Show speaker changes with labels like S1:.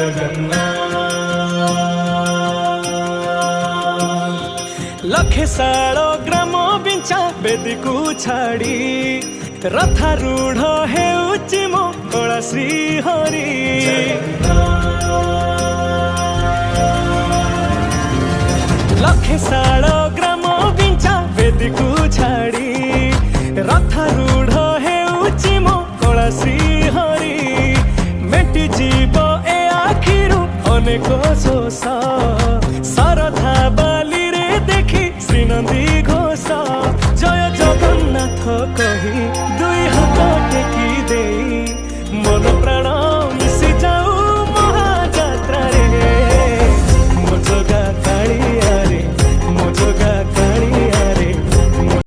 S1: जगन्नाथ। लखे सालो ग्राम बिंचा बेदी को छाड़ी रथारूढ़ हेउची मो कला श्री हरि। लखे सालो ग्राम बिंचा बेदी को छाड़ी रथारूढ़ हेउची मो कला श्री हरि। मेटी जीव ए आखिरु अनेक शोष सरधा बाली रे देखी श्रीनंदी घोष जय जगन्नाथ कही